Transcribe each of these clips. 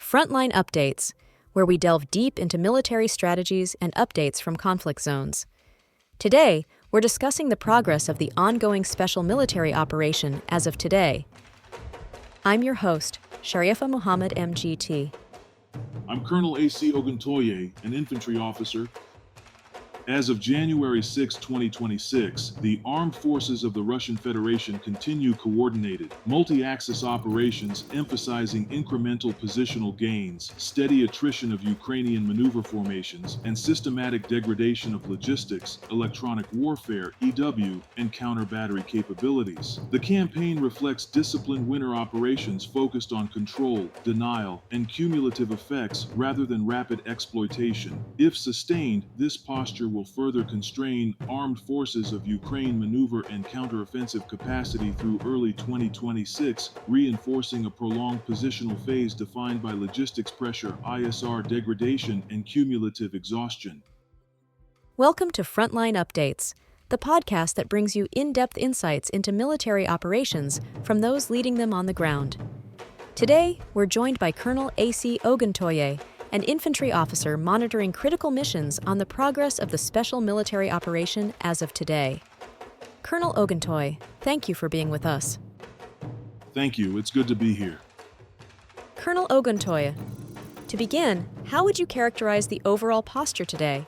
Frontline Updates, where we delve deep into military strategies and updates from conflict zones. Today, we're discussing the progress of the ongoing special military operation as of today. I'm your host, Sharifa Mohammed, MGT. I'm Colonel AUC Ogontoye, an infantry officer. As of January 6, 2026, the armed forces of the Russian Federation continue coordinated, multi-axis operations emphasizing incremental positional gains, steady attrition of Ukrainian maneuver formations, and systematic degradation of logistics, electronic warfare, EW, and counter-battery capabilities. The campaign reflects disciplined winter operations focused on control, denial, and cumulative effects rather than rapid exploitation. If sustained, this posture will further constrain armed forces of Ukraine maneuver and counteroffensive capacity through early 2026, reinforcing a prolonged positional phase defined by logistics pressure, ISR degradation, and cumulative exhaustion. Welcome to Frontline Updates, the podcast that brings you in-depth insights into military operations from those leading them on the ground. Today, we're joined by Colonel AUC Ogontoye, an infantry officer monitoring critical missions on the progress of the special military operation as of today. Colonel Oguntoye, thank you for being with us. Thank you. It's good to be here. Colonel Oguntoye, to begin, how would you characterize the overall posture today?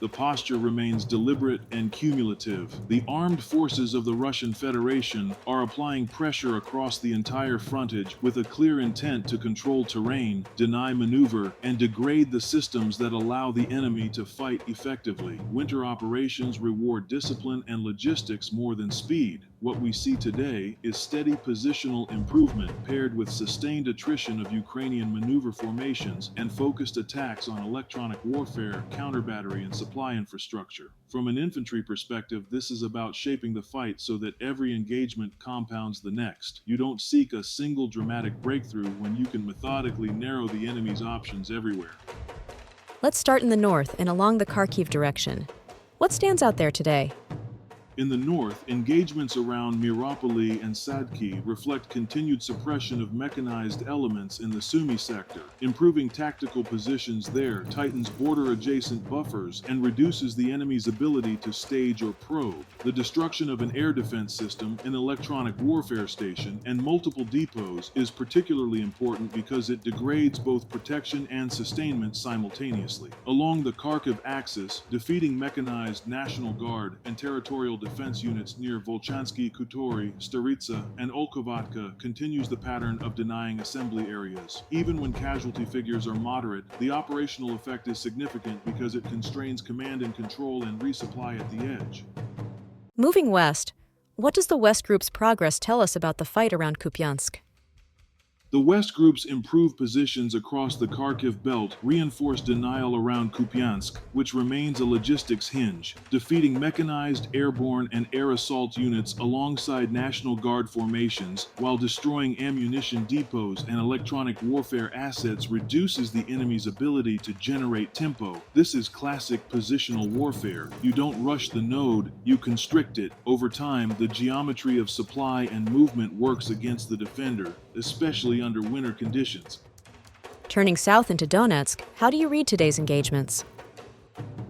The posture remains deliberate and cumulative. The armed forces of the Russian Federation are applying pressure across the entire frontage with a clear intent to control terrain, deny maneuver, and degrade the systems that allow the enemy to fight effectively. Winter operations reward discipline and logistics more than speed. What we see today is steady positional improvement paired with sustained attrition of Ukrainian maneuver formations and focused attacks on electronic warfare, counter-battery, and supply infrastructure. From an infantry perspective, this is about shaping the fight so that every engagement compounds the next. You don't seek a single dramatic breakthrough when you can methodically narrow the enemy's options everywhere. Let's start in the north and along the Kharkiv direction. What stands out there today? In the north, engagements around Miropoli and Sadki reflect continued suppression of mechanized elements in the Sumy sector. Improving tactical positions there tightens border-adjacent buffers and reduces the enemy's ability to stage or probe. The destruction of an air defense system, an electronic warfare station, and multiple depots is particularly important because it degrades both protection and sustainment simultaneously. Along the Kharkiv axis, defeating mechanized National Guard and territorial defense units near Volchansky Khutori, Staritsa, and Olkovatka continues the pattern of denying assembly areas. Even when casualty figures are moderate, the operational effect is significant because it constrains command and control and resupply at the edge. Moving west, what does the West Group's progress tell us about the fight around Kupiansk? The West Group's improved positions across the Kharkiv belt reinforce denial around Kupiansk, which remains a logistics hinge, defeating mechanized, airborne, and air assault units alongside National Guard formations while destroying ammunition depots and electronic warfare assets reduces the enemy's ability to generate tempo. This is classic positional warfare. You don't rush the node, you constrict it. Over time, the geometry of supply and movement works against the defender, especially under winter conditions. Turning south into Donetsk, how do you read today's engagements?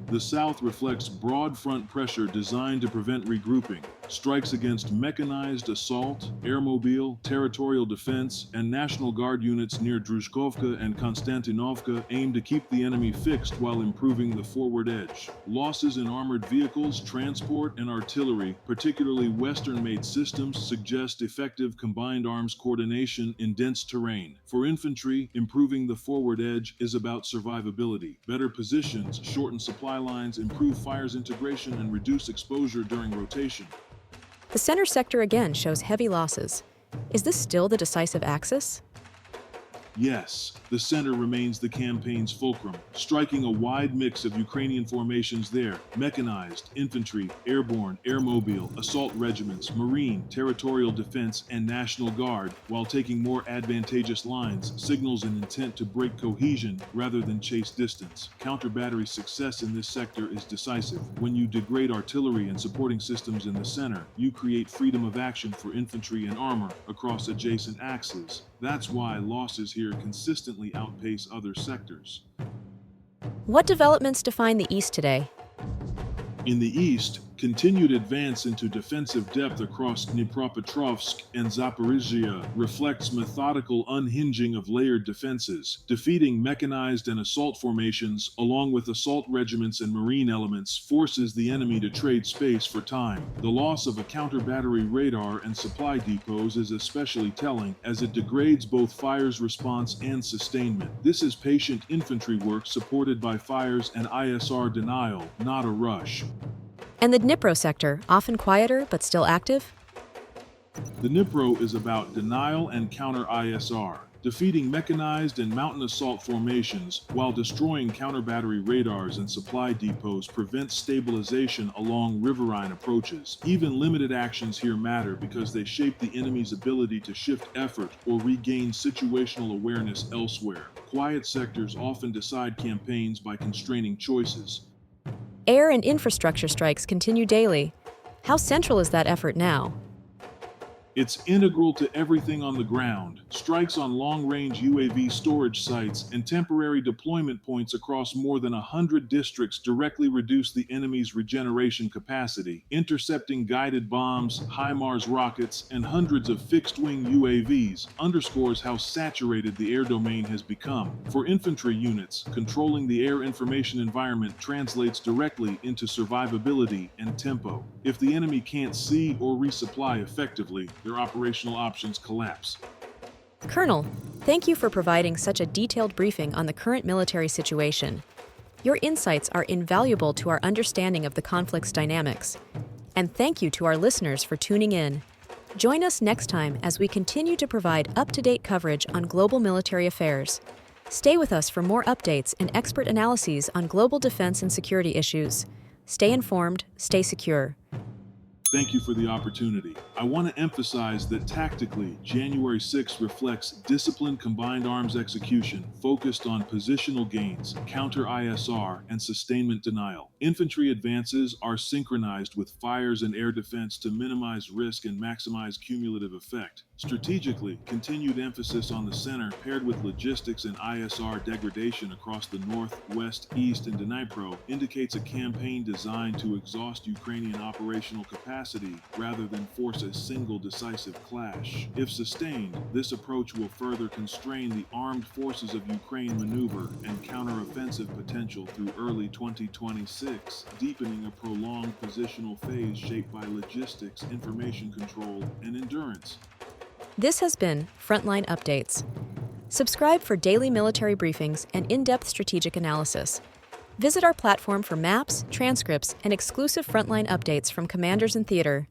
The South reflects broad front pressure designed to prevent regrouping. Strikes against mechanized assault, airmobile, territorial defense, and National Guard units near Druzhkovka and Konstantinovka aim to keep the enemy fixed while improving the forward edge. Losses in armored vehicles, transport, and artillery, particularly Western-made systems, suggest effective combined arms coordination in dense terrain. For infantry, improving the forward edge is about survivability. Better positions shorten supply lines, improve fires integration, and reduce exposure during rotation. The center sector again shows heavy losses. Is this still the decisive axis? Yes, the center remains the campaign's fulcrum, striking a wide mix of Ukrainian formations there: mechanized, infantry, airborne, airmobile, assault regiments, marine, territorial defense, and National Guard, while taking more advantageous lines, signals an intent to break cohesion rather than chase distance. Counter-battery success in this sector is decisive. When you degrade artillery and supporting systems in the center, you create freedom of action for infantry and armor across adjacent axes. That's why losses here consistently outpace other sectors. What developments define the East today? In the east, continued advance into defensive depth across Dnipropetrovsk and Zaporizhia reflects methodical unhinging of layered defenses, defeating mechanized and assault formations along with assault regiments and marine elements forces the enemy to trade space for time. The loss of a counter-battery radar and supply depots is especially telling as it degrades both fire's response and sustainment. This is patient infantry work supported by fires and ISR denial, not a rush. And the Dnipro sector, often quieter but still active? The Dnipro is about denial and counter-ISR, defeating mechanized and mountain assault formations while destroying counter-battery radars and supply depots prevents stabilization along riverine approaches. Even limited actions here matter because they shape the enemy's ability to shift effort or regain situational awareness elsewhere. Quiet sectors often decide campaigns by constraining choices. Air and infrastructure strikes continue daily. How central is that effort now? It's integral to everything on the ground. Strikes on long-range UAV storage sites and temporary deployment points across more than 100 districts directly reduce the enemy's regeneration capacity. Intercepting guided bombs, HIMARS rockets, and hundreds of fixed-wing UAVs underscores how saturated the air domain has become. For infantry units, controlling the air information environment translates directly into survivability and tempo. If the enemy can't see or resupply effectively, their operational options collapse. Colonel, thank you for providing such a detailed briefing on the current military situation. Your insights are invaluable to our understanding of the conflict's dynamics. And thank you to our listeners for tuning in. Join us next time as we continue to provide up-to-date coverage on global military affairs. Stay with us for more updates and expert analyses on global defense and security issues. Stay informed, stay secure. Thank you for the opportunity. I want to emphasize that tactically, January 6 reflects disciplined combined arms execution focused on positional gains, counter-ISR, and sustainment denial. Infantry advances are synchronized with fires and air defense to minimize risk and maximize cumulative effect. Strategically, continued emphasis on the center paired with logistics and ISR degradation across the north, west, east, and Dnipro indicates a campaign designed to exhaust Ukrainian operational capacity rather than force a single decisive clash. If sustained, this approach will further constrain the armed forces of Ukraine maneuver and counteroffensive potential through early 2026, deepening a prolonged positional phase shaped by logistics, information control, and endurance. This has been Frontline Updates. Subscribe for daily military briefings and in-depth strategic analysis. Visit our platform for maps, transcripts, and exclusive Frontline updates from commanders in theater.